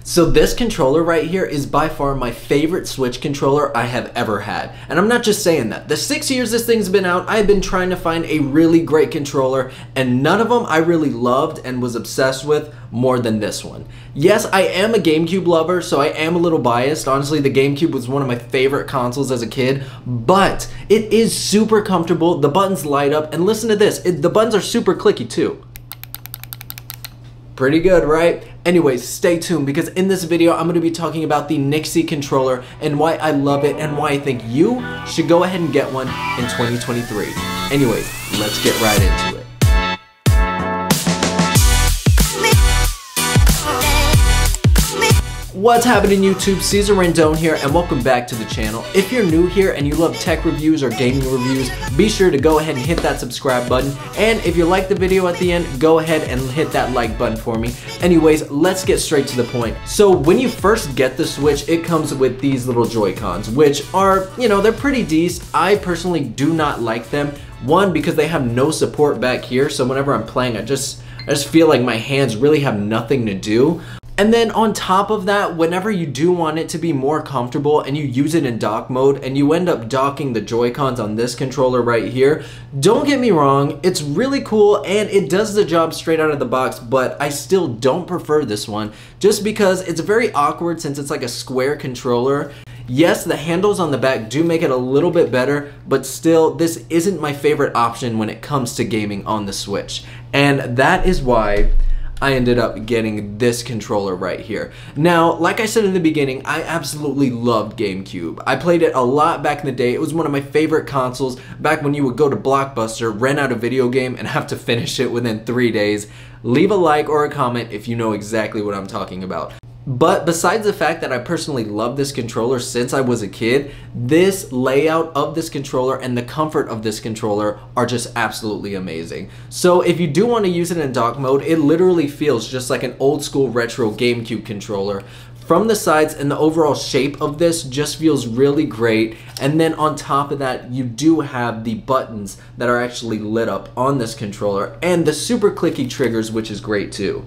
So this controller right here is by far my favorite Switch controller I have ever had. And I'm not just saying that. The 6 years this thing's been out, I've been trying to find a really great controller, and none of them I really loved and was obsessed with more than this one. Yes, I am a GameCube lover, so I am a little biased. Honestly, the GameCube was one of my favorite consoles as a kid, but it is super comfortable. The buttons light up, and listen to this, the buttons are super clicky too. Pretty good, right? Anyways, stay tuned because in this video, I'm going to be talking about the Nyxi controller and why I love it and why I think you should go ahead and get one in 2023. Anyways, let's get right into it. What's happening YouTube? Cesar Randone here and welcome back to the channel. If you're new here and you love tech reviews or gaming reviews, be sure to go ahead and hit that subscribe button. And if you like the video at the end, go ahead and hit that like button for me. Anyways, let's get straight to the point. So when you first get the Switch, it comes with these little Joy-Cons, which are, they're pretty decent. I personally do not like them. One, because they have no support back here. So whenever I'm playing, I just feel like my hands really have nothing to do. And then on top of that, whenever you do want it to be more comfortable and you use it in dock mode and you end up docking the Joy-Cons on this controller right here, don't get me wrong, it's really cool and it does the job straight out of the box, but I still don't prefer this one just because it's very awkward since it's like a square controller. Yes, the handles on the back do make it a little bit better, but still, this isn't my favorite option when it comes to gaming on the Switch. And that is why I ended up getting this controller right here. Now, like I said in the beginning, I absolutely loved GameCube. I played it a lot back in the day. It was one of my favorite consoles back when you would go to Blockbuster, rent out a video game, and have to finish it within 3 days. Leave a like or a comment if you know exactly what I'm talking about. But besides the fact that I personally love this controller since I was a kid, this layout of this controller and the comfort of this controller are just absolutely amazing. So if you do want to use it in dock mode, it literally feels just like an old school retro GameCube controller. From the sides, and the overall shape of this just feels really great. And then on top of that, you do have the buttons that are actually lit up on this controller and the super clicky triggers, which is great too.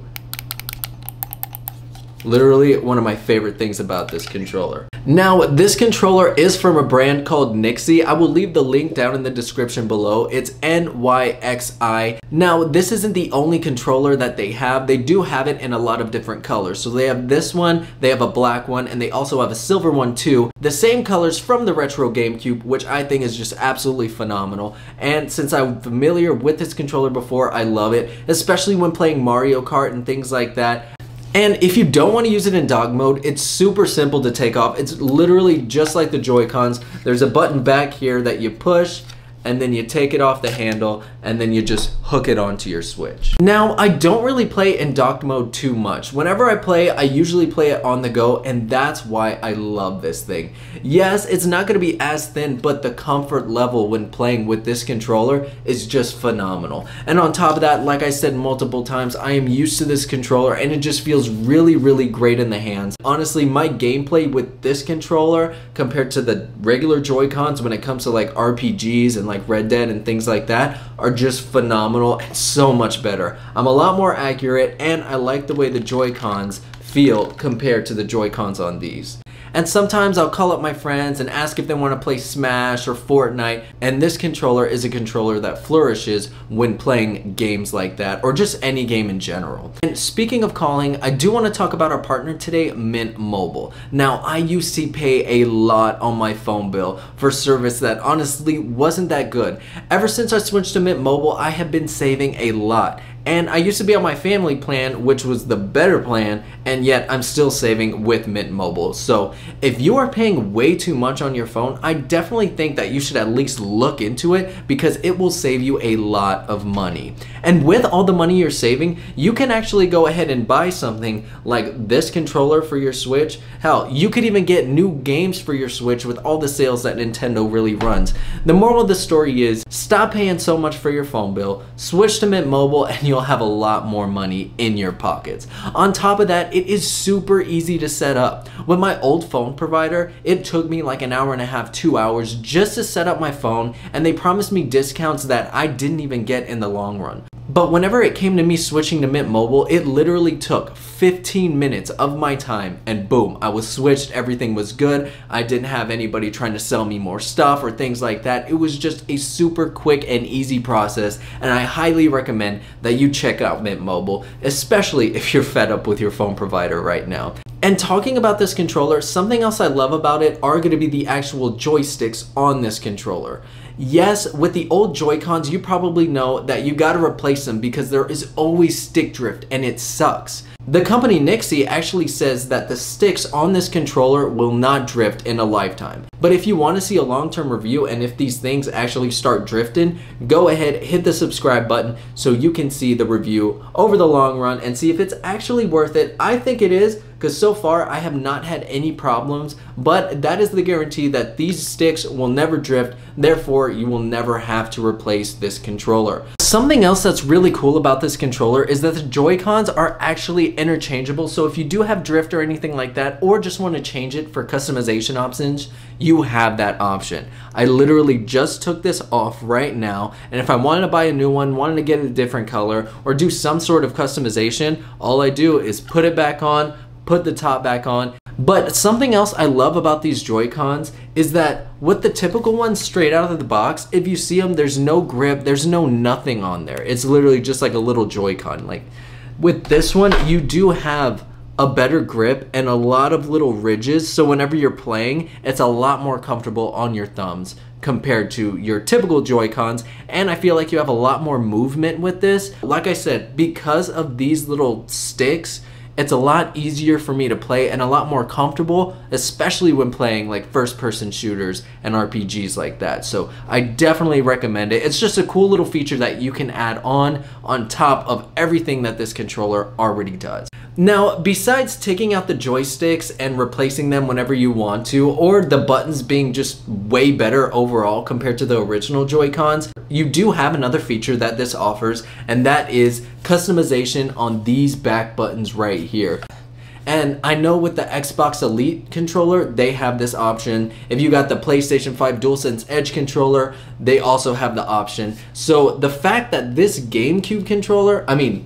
Literally one of my favorite things about this controller. Now, this controller is from a brand called Nyxi. I will leave the link down in the description below. It's NYXI. Now, this isn't the only controller that they have. They do have it in a lot of different colors. So they have this one, they have a black one, and they also have a silver one too. The same colors from the retro GameCube, which I think is just absolutely phenomenal. And since I'm familiar with this controller before, I love it, especially when playing Mario Kart and things like that. And if you don't want to use it in dock mode, it's super simple to take off. It's literally just like the Joy-Cons. There's a button back here that you push, and then you take it off the handle, and then you just hook it onto your Switch. Now, I don't really play in dock mode too much. Whenever I play, I usually play it on the go, and that's why I love this thing. Yes, it's not going to be as thin, but the comfort level when playing with this controller is just phenomenal. And on top of that, like I said multiple times, I am used to this controller, and it just feels really, really great in the hands. Honestly, my gameplay with this controller compared to the regular Joy-Cons when it comes to like RPGs and like Red Dead and things like that are just phenomenal and so much better. I'm a lot more accurate and I like the way the Joy-Cons feel compared to the Joy-Cons on these. And sometimes I'll call up my friends and ask if they want to play Smash or Fortnite, and this controller is a controller that flourishes when playing games like that, or just any game in general. And speaking of calling, I do want to talk about our partner today, Mint Mobile. Now, I used to pay a lot on my phone bill for service that honestly wasn't that good. Ever since I switched to Mint Mobile, I have been saving a lot. And I used to be on my family plan, which was the better plan, and yet I'm still saving with Mint Mobile. So if you are paying way too much on your phone, I definitely think that you should at least look into it because it will save you a lot of money. And with all the money you're saving, you can actually go ahead and buy something like this controller for your Switch. Hell, you could even get new games for your Switch with all the sales that Nintendo really runs. The moral of the story is, stop paying so much for your phone bill, switch to Mint Mobile, and you'll have a lot more money in your pockets. On top of that, it is super easy to set up. With my old phone provider, it took me like an hour and a half, 2 hours just to set up my phone, and they promised me discounts that I didn't even get in the long run. But whenever it came to me switching to Mint Mobile, it literally took 15 minutes of my time and boom, I was switched, everything was good. I didn't have anybody trying to sell me more stuff or things like that. It was just a super quick and easy process, and I highly recommend that you check out Mint Mobile, especially if you're fed up with your phone provider right now. And talking about this controller, something else I love about it are going to be the actual joysticks on this controller. Yes, with the old Joy-Cons, you probably know that you gotta replace them because there is always stick drift and it sucks. The company Nyxi actually says that the sticks on this controller will not drift in a lifetime. But if you want to see a long-term review and if these things actually start drifting, go ahead, hit the subscribe button so you can see the review over the long run and see if it's actually worth it. I think it is, because so far I have not had any problems, but that is the guarantee that these sticks will never drift, therefore you will never have to replace this controller. Something else that's really cool about this controller is that the Joy-Cons are actually interchangeable, so if you do have drift or anything like that, or just want to change it for customization options, you have that option. I literally just took this off right now, and if I wanted to buy a new one, wanted to get a different color, or do some sort of customization, all I do is put it back on, put the top back on. But something else I love about these Joy-Cons is that with the typical ones straight out of the box, if you see them, there's no grip, there's no nothing on there. It's literally just like a little Joy-Con. Like with this one, you do have a better grip and a lot of little ridges, so whenever you're playing, it's a lot more comfortable on your thumbs compared to your typical Joy-Cons, and I feel like you have a lot more movement with this. Like I said, because of these little sticks, it's a lot easier for me to play and a lot more comfortable, especially when playing like first-person shooters and RPGs like that. So I definitely recommend it. It's just a cool little feature that you can add on top of everything that this controller already does. Now, besides taking out the joysticks and replacing them whenever you want to, or the buttons being just way better overall compared to the original Joy-Cons, you do have another feature that this offers, and that is customization on these back buttons right here. And I know with the Xbox Elite controller, they have this option. If you got the PlayStation 5 DualSense Edge controller, they also have the option. So the fact that this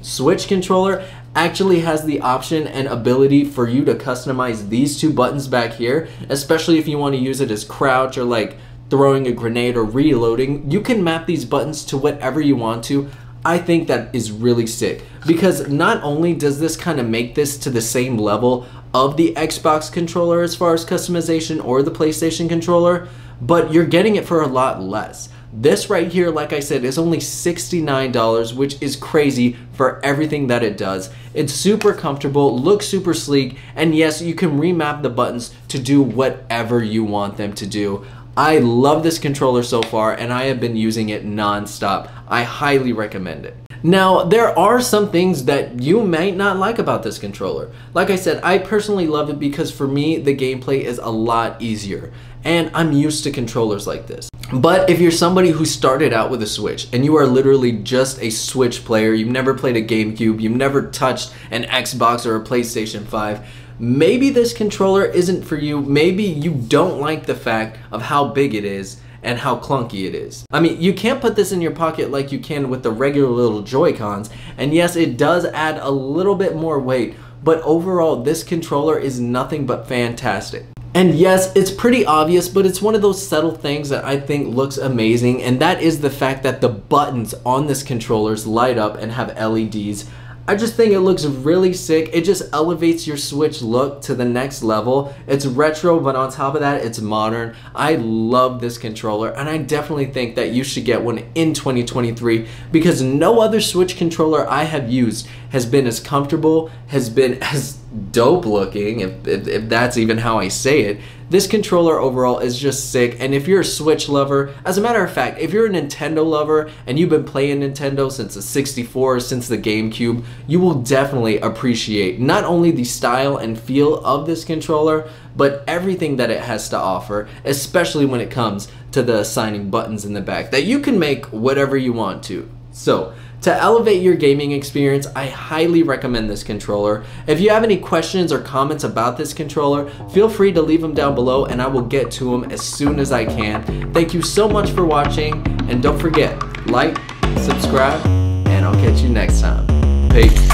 Switch controller actually has the option and ability for you to customize these two buttons back here, especially if you want to use it as crouch or like throwing a grenade or reloading, you can map these buttons to whatever you want to. I think that is really sick, because not only does this kind of make this to the same level of the Xbox controller as far as customization or the PlayStation controller, but you're getting it for a lot less. This right here, like I said, is only $69, which is crazy for everything that it does. It's super comfortable, looks super sleek, and yes, you can remap the buttons to do whatever you want them to do. I love this controller so far, and I have been using it non-stop. I highly recommend it. Now, there are some things that you might not like about this controller. Like I said, I personally love it because for me, the gameplay is a lot easier, and I'm used to controllers like this. But if you're somebody who started out with a Switch and you are literally just a Switch player, you've never played a GameCube, you've never touched an Xbox or a PlayStation 5, maybe this controller isn't for you. Maybe you don't like the fact of how big it is and how clunky it is. I mean, you can't put this in your pocket like you can with the regular little Joy-Cons, and yes, it does add a little bit more weight, but overall, this controller is nothing but fantastic. And yes, it's pretty obvious, but it's one of those subtle things that I think looks amazing, and that is the fact that the buttons on this controller light up and have LEDs. I just think it looks really sick. It just elevates your Switch look to the next level. It's retro, but on top of that, it's modern. I love this controller, and I definitely think that you should get one in 2023 because no other Switch controller I have used has been as comfortable, has been as dope looking, if that's even how I say it. This controller overall is just sick, and if you're a Switch lover, as a matter of fact, if you're a Nintendo lover and you've been playing Nintendo since the 64, since the GameCube, you will definitely appreciate not only the style and feel of this controller, but everything that it has to offer, especially when it comes to the assigning buttons in the back that you can make whatever you want to. So, to elevate your gaming experience, I highly recommend this controller. If you have any questions or comments about this controller, feel free to leave them down below and I will get to them as soon as I can. Thank you so much for watching, and don't forget, like, subscribe, and I'll catch you catch you next time. Peace.